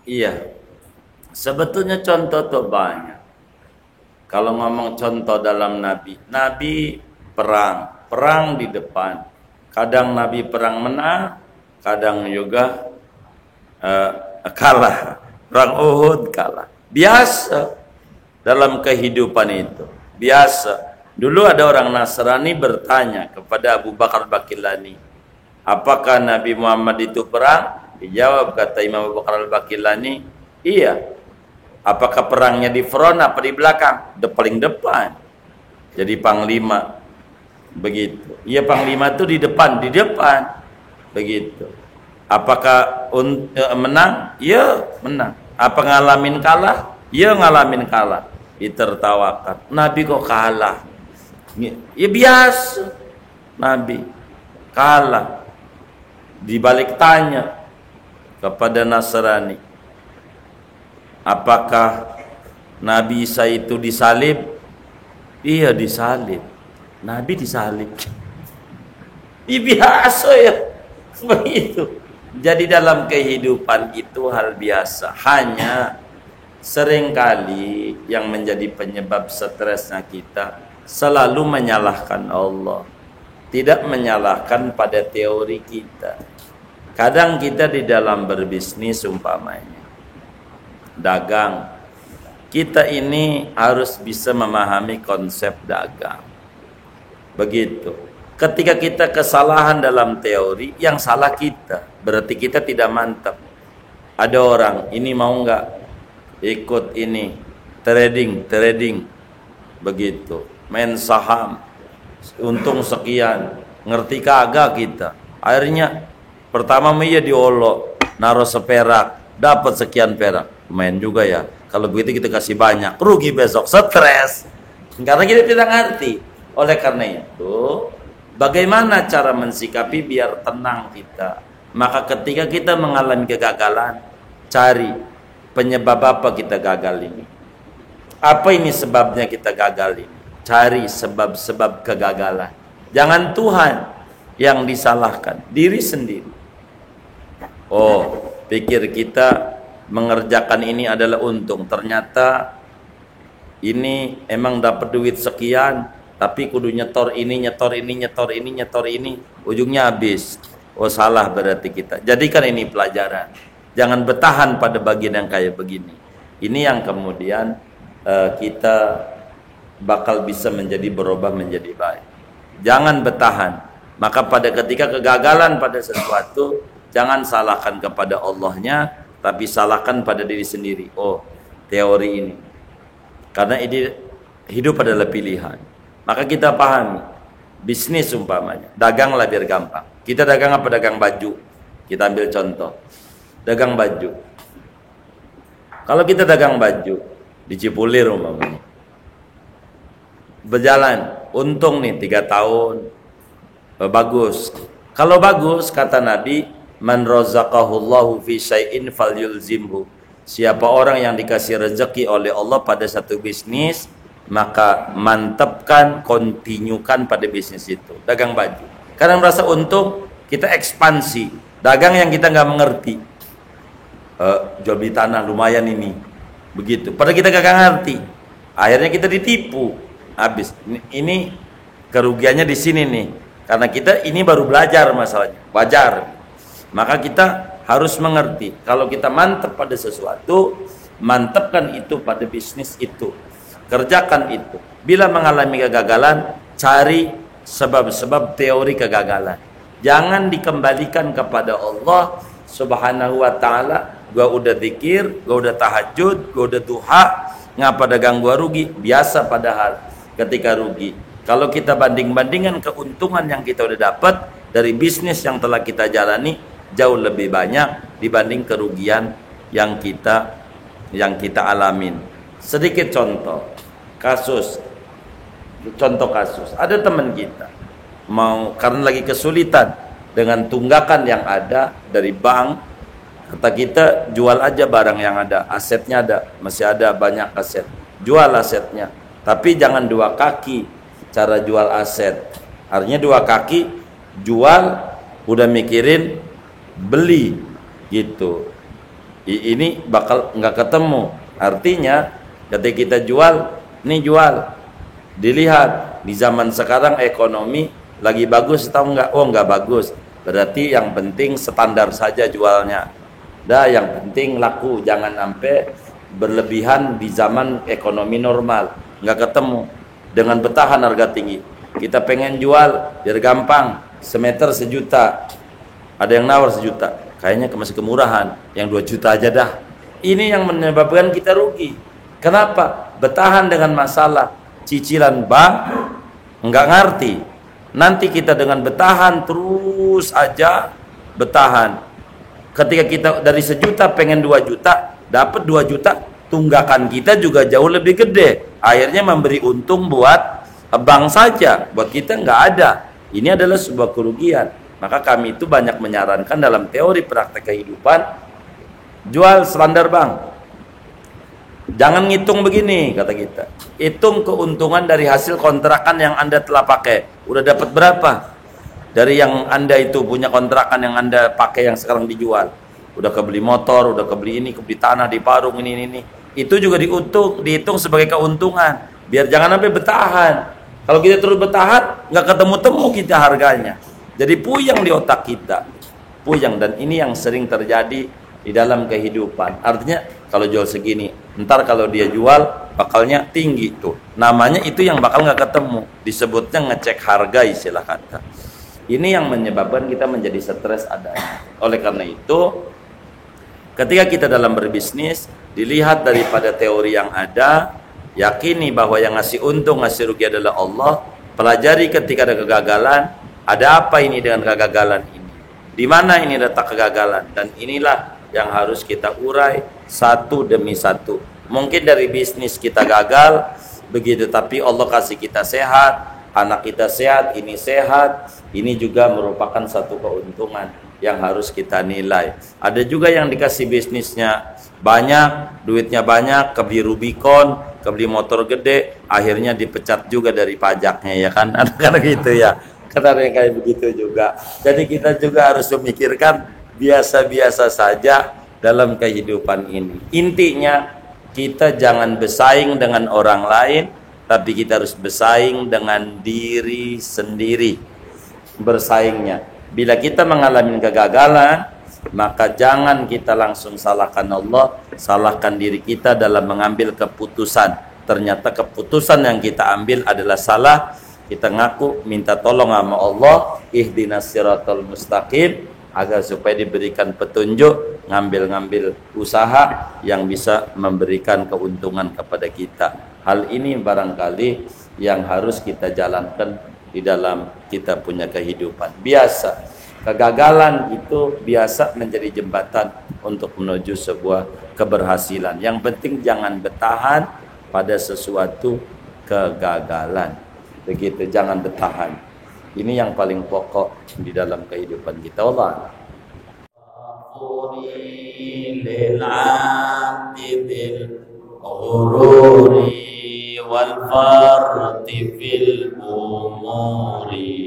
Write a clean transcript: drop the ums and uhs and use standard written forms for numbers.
Iya, sebetulnya contoh tuh banyak. Kalau ngomong contoh dalam Nabi perang di depan. Kadang Nabi perang menang, kadang juga kalah. Perang Uhud kalah. Biasa dalam kehidupan itu. Biasa. Dulu ada orang Nasrani bertanya kepada Abu Bakar Bakilani, apakah Nabi Muhammad itu perang? Dijawab kata Imam Abu Bakar Al-Bakilani, iya. Apakah perangnya di front apa di belakang? Paling depan. Jadi panglima. Begitu. Iya, panglima itu di depan. Begitu. Apakah menang? Iya, menang. Apa ngalamin kalah? Iya, ngalamin kalah. Ditertawakan. Nabi kok kalah? Ya biasa. Nabi kalah. Dibalik tanya kepada Nasrani, apakah Nabi Isa itu disalib? Iya, disalib. Nabi disalib. Iya, biasa ya. Begitu. Jadi dalam kehidupan itu hal biasa. Hanya seringkali yang menjadi penyebab stresnya kita selalu menyalahkan Allah, tidak menyalahkan pada teori kita. Kadang kita di dalam berbisnis umpamanya dagang, kita ini harus bisa memahami konsep dagang. Begitu. Ketika kita kesalahan dalam teori, yang salah kita, berarti kita tidak mantap. Ada orang, ini mau nggak ikut ini trading, begitu, main saham, untung sekian, ngerti kagak kita. Akhirnya pertama dia diolok, naruh seperak, dapat sekian perak, main juga ya. Kalau begitu kita kasih banyak, rugi besok, stres. Karena kita tidak ngerti. Oleh karena itu, bagaimana cara mensikapi biar tenang kita? Maka ketika kita mengalami kegagalan, cari penyebab apa kita gagal ini. Apa ini sebabnya kita gagal ini? Cari sebab-sebab kegagalan. Jangan Tuhan yang disalahkan, diri sendiri. Oh, pikir kita mengerjakan ini adalah untung. Ternyata ini emang dapat duit sekian, tapi kudu nyetor ini, ujungnya habis. Oh, salah berarti kita. Jadikan ini pelajaran. Jangan bertahan pada bagian yang kayak begini. Ini yang kemudian kita bakal bisa berubah menjadi baik. Jangan bertahan. Maka pada ketika kegagalan pada sesuatu, jangan salahkan kepada Allahnya, tapi salahkan pada diri sendiri. Oh, teori ini. Karena ini hidup adalah pilihan. Maka kita pahami, bisnis umpamanya, daganglah biar gampang. Kita dagang apa? Dagang baju. Kita ambil contoh. Dagang baju. Kalau kita dagang baju di Cipulir umpamanya, berjalan, untung nih 3 tahun, bagus. Kalau bagus, kata Nabi, man razaqahullahu fi syai'in falyulzimhu. Siapa orang yang dikasih rezeki oleh Allah pada satu bisnis, maka mantapkan, kontinyukan pada bisnis itu. Dagang baju. Karena merasa untung, kita ekspansi. Dagang yang kita nggak mengerti. Jual beli tanah lumayan ini. Begitu. Padahal kita nggak ngerti. Akhirnya kita ditipu. Habis. Ini kerugiannya di sini nih. Karena kita ini baru belajar masalahnya. Wajar. Maka kita harus mengerti. Kalau kita mantap pada sesuatu, mantapkan itu pada bisnis itu. Kerjakan itu. Bila mengalami kegagalan, cari sebab-sebab teori kegagalan. Jangan dikembalikan kepada Allah Subhanahu wa ta'ala. Gua udah zikir, gua udah tahajud, gua udah duha, ngapa dagang gua rugi? Biasa padahal ketika rugi. Kalau kita banding-bandingkan keuntungan yang kita udah dapat dari bisnis yang telah kita jalani, jauh lebih banyak dibanding kerugian yang kita alamin. Sedikit contoh kasus. Ada teman kita karena lagi kesulitan dengan tunggakan yang ada dari bank, kata kita jual aja barang yang ada, asetnya ada, masih ada banyak aset, jual asetnya, tapi jangan 2 kaki cara jual aset. Artinya 2 kaki jual udah mikirin beli gitu. Ini bakal nggak ketemu. Artinya ketika kita jual, ini jual, dilihat di zaman sekarang ekonomi lagi bagus atau enggak. Oh, enggak bagus, berarti yang penting standar saja jualnya. Yang penting laku, jangan sampai berlebihan di zaman ekonomi normal. Nggak ketemu. Dengan bertahan harga tinggi, kita pengen jual biar gampang, semeter 1 juta, ada yang nawar 1 juta, kayaknya masih kemurahan, yang 2 juta aja dah. Ini yang menyebabkan kita rugi. Kenapa? Bertahan dengan masalah cicilan bank, nggak ngerti. Nanti kita dengan bertahan terus aja bertahan. Ketika kita dari 1 juta pengen 2 juta, dapat 2 juta, tunggakan kita juga jauh lebih gede. Akhirnya memberi untung buat bank saja, buat kita nggak ada. Ini adalah sebuah kerugian. Maka kami itu banyak menyarankan dalam teori praktek kehidupan, jual standar bank. Jangan ngitung begini, kata kita. Hitung keuntungan dari hasil kontrakan yang Anda telah pakai. Udah dapat berapa? Dari yang Anda itu punya kontrakan yang Anda pakai yang sekarang dijual. Udah kebeli motor, udah kebeli ini, kebeli tanah di Parung, ini. Itu juga dihitung sebagai keuntungan. Biar jangan sampai bertahan. Kalau kita terus bertahan, nggak ketemu-temu kita harganya. Jadi puyeng di otak kita. Puyeng, dan ini yang sering terjadi di dalam kehidupan. Artinya kalau jual segini, ntar kalau dia jual bakalnya tinggi tuh. Namanya itu yang bakal nggak ketemu. Disebutnya ngecek harga, istilah kata. Ini yang menyebabkan kita menjadi stres adanya. Oleh karena itu, ketika kita dalam berbisnis, dilihat daripada teori yang ada, yakini bahwa yang ngasih untung, ngasih rugi adalah Allah. Pelajari ketika ada kegagalan, ada apa ini dengan kegagalan ini? Di mana ini letak kegagalan? Dan inilah yang harus kita urai satu demi satu. Mungkin dari bisnis kita gagal, begitu, tapi Allah kasih kita sehat, anak kita sehat, ini juga merupakan satu keuntungan yang harus kita nilai. Ada juga yang dikasih bisnisnya banyak, duitnya banyak, kebeli Rubicon, kebeli motor gede, akhirnya dipecat juga dari pajaknya, ya kan? Ada gitu ya. Karena yang kayak begitu juga. Jadi kita juga harus memikirkan biasa-biasa saja dalam kehidupan ini. Intinya kita jangan bersaing dengan orang lain, tapi kita harus bersaing dengan diri sendiri. Bersaingnya. Bila kita mengalami kegagalan, maka jangan kita langsung salahkan Allah, salahkan diri kita dalam mengambil keputusan. Ternyata keputusan yang kita ambil adalah salah. Kita ngaku, minta tolong sama Allah, ihdinas siratal mustaqim, agar supaya diberikan petunjuk, ngambil usaha yang bisa memberikan keuntungan kepada kita. Hal ini barangkali yang harus kita jalankan di dalam kita punya kehidupan. Biasa, kegagalan itu biasa menjadi jembatan untuk menuju sebuah keberhasilan. Yang penting jangan bertahan pada sesuatu kegagalan. Begitu, jangan bertahan. Ini yang paling pokok di dalam kehidupan kita. Allah. wal farti fil umuri